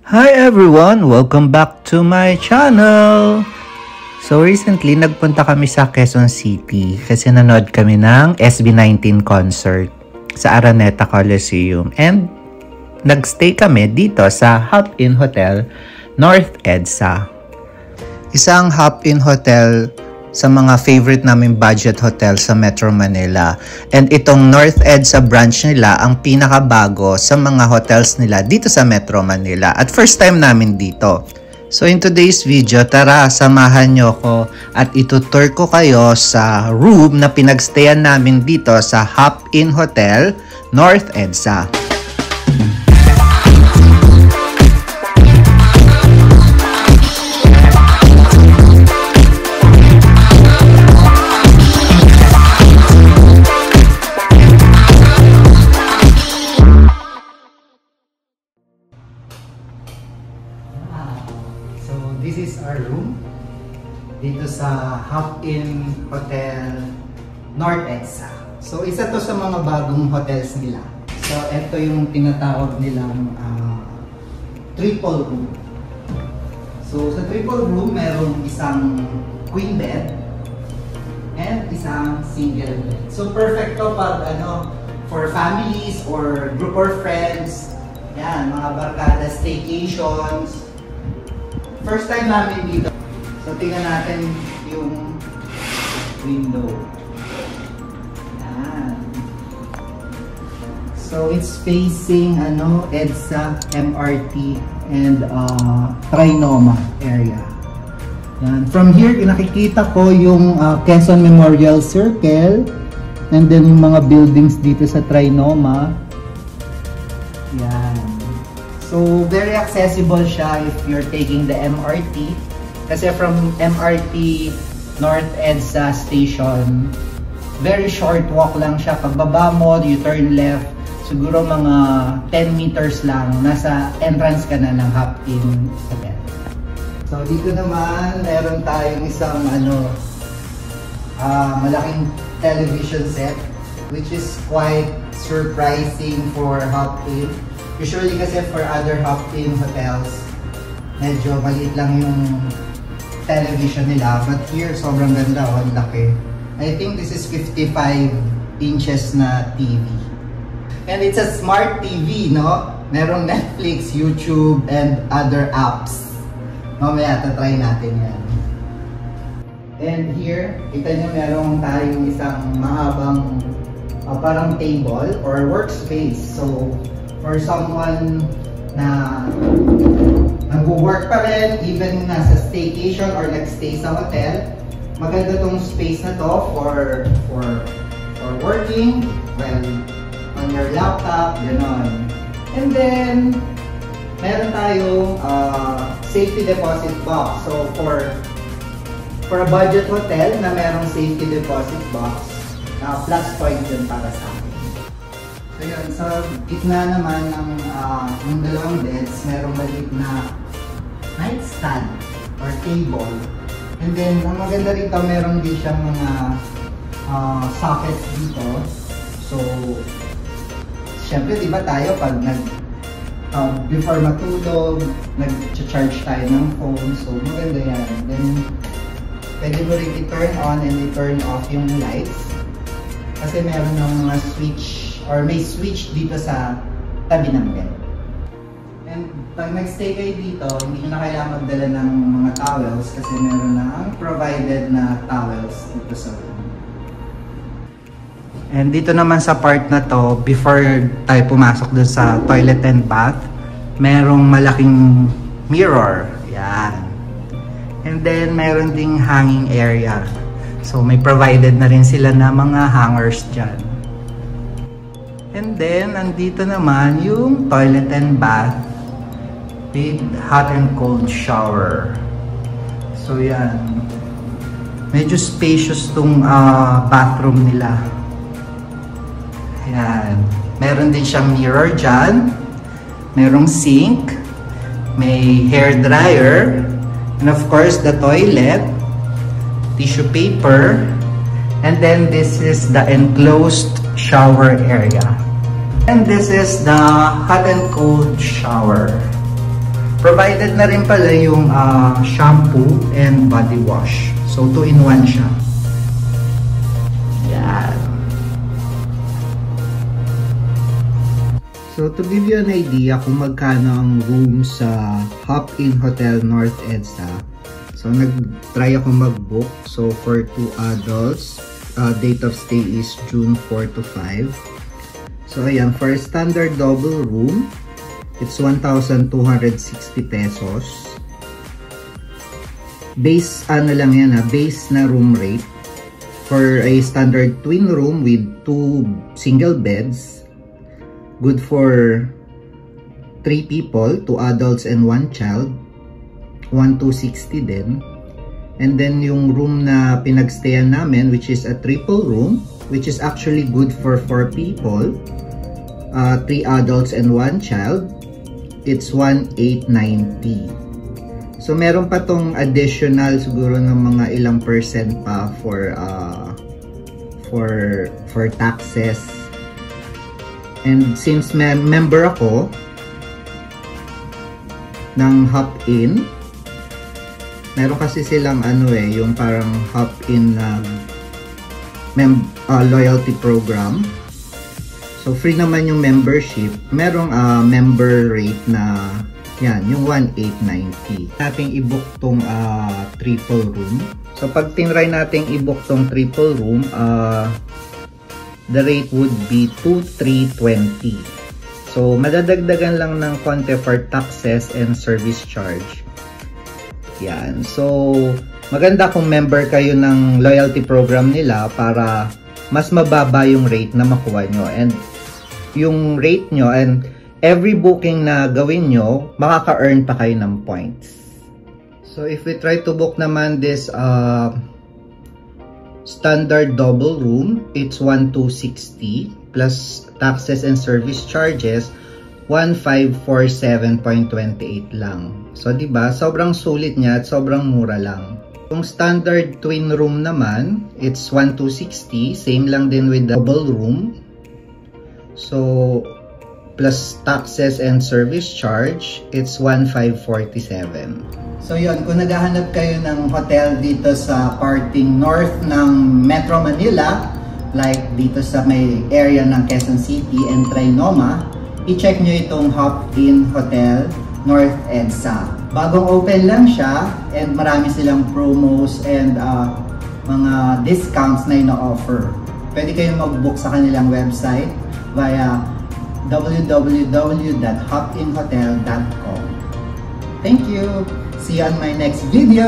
Hi everyone! Welcome back to my channel! So recently, nagpunta kami sa Quezon City kasi nanood kami ng SB19 concert sa Araneta Coliseum. And nagstay kami dito sa Hop-In Hotel, North EDSA. Isang Hop-In Hotel sa mga favorite namin budget hotel sa Metro Manila. And itong North EDSA branch nila ang pinakabago sa mga hotels nila dito sa Metro Manila. At first time namin dito. So in today's video, tara samahan nyo ko at itutour ko kayo sa room na pinagstayan namin dito sa Hop-In Hotel, North EDSA. This is our room dito sa Hop-In Hotel North EDSA. So isa to sa mga bagong hotels nila. So ito yung tinatawag nilang triple room. So sa triple room merong isang queen bed and isang single bed. So perfect to pag for families or group or friends. Yan, mga barkada staycations. First time namin dito. So, tingnan natin yung window. Yan. So, it's facing EDSA, MRT, and Trinoma area. Yan. From here, nakikita ko yung Quezon Memorial Circle and then yung mga buildings dito sa Trinoma. Yan. So, very accessible siya if you're taking the MRT. Kasi from MRT North EDSA station, very short walk lang siya. Pagbaba mo, you turn left, siguro mga 10 meters lang, nasa entrance ka na ng Hop-In Hotel. So, dito naman, meron tayong isang malaking television set, which is quite surprising for Hop-In. Usually kasi for other Hop-In hotels, medyo maliit lang yung television nila. But here, sobrang ganda. Ang laki. I think this is 55 inches na TV. And it's a smart TV, no? Merong Netflix, YouTube, and other apps. Mamaya, tatry natin yan. And here, kita nyo merong tayong isang mahabang parang table or workspace. So, for someone na nag-work pa rin, even nasa staycation or nag-stay sa hotel, maganda tong space na to for working, well, on your laptop, gano'n. And then, meron tayong safety deposit box. So, for a budget hotel na merong safety deposit box, plus point yun para sa akin. So yun, sa gitna naman ng dalawang beds, merong maliit na nightstand or table. And then, ang maganda rito, meron din siyang mga sockets dito. So, syempre, di ba tayo pag before matulog, nag-charge tayo ng phone. So, maganda yan. Then, pwede mo rin i-turn on and i-turn off yung lights. Kasi meron ng mga switch or may switch dito sa tabi ng bed. And pag nag-stay kayo dito, hindi nyo na kailangan magdala ng mga towels kasi meron na ang provided na towels dito sa room. And dito naman sa part na to, before tayo pumasok dun sa toilet and bath, merong malaking mirror. Yan. And then meron ding hanging area. So may provided na rin sila na mga hangers dyan. And then, andito naman yung toilet and bath with hot and cold shower. So, yan. Medyo spacious tong bathroom nila. Ayan. Meron din siyang mirror dyan. Merong sink. May hair dryer. And of course, the toilet. Tissue paper. And then, this is the enclosed shower area. And this is the hot and cold shower. Provided na rin pala yung shampoo and body wash. So 2-in-1 siya. Yan. So to give you an idea kung magkano ang room sa Hop-In Hotel North EDSA. So nag-try ako mag-book. So for 2 adults, date of stay is June 4 to 5. So ayan, for a standard double room, it's 1,260 pesos. Base ano lang yan base na room rate. For a standard twin room with 2 single beds, good for 3 people, 2 adults and 1 child, 1,260 din. And then yung room na pinagstayan namin, which is a triple room, which is actually good for 4 people, 3 adults and 1 child, it's 1,890. So meron pa tong additional siguro ng mga ilang percent pa for taxes. And since member ako ng Hop-In, meron kasi silang yung parang Hop-In loyalty program. So free naman yung membership. Merong member rate na yan, yung 1,890. Nating i-book tong triple room. So pag tinry nating i-book tong triple room, the rate would be 2,320. So madadagdagan lang ng konti for taxes and service charge. Yan. So maganda kung member kayo ng loyalty program nila para mas mababa yung rate na makuha nyo. And yung rate nyo and every booking na gawin nyo, makaka-earn pa kayo ng points. So if we try to book naman this standard double room, it's 1,260 plus taxes and service charges, 1,547.28 lang. So diba, sobrang sulit niya at sobrang mura lang. Yung standard twin room naman, it's 1,260, same lang din with the double room. So plus taxes and service charge, it's 1,547. So yun, kung naghahanap kayo ng hotel dito sa parting north ng Metro Manila, like dito sa may area ng Quezon City and Trinoma, i-check nyo itong Hop-In Hotel North EDSA. Bagong open lang siya and marami silang promos and mga discounts na ina-offer. Pwede kayong mag-book sa kanilang website via www.hopinhotel.com. Thank you! See you on my next video!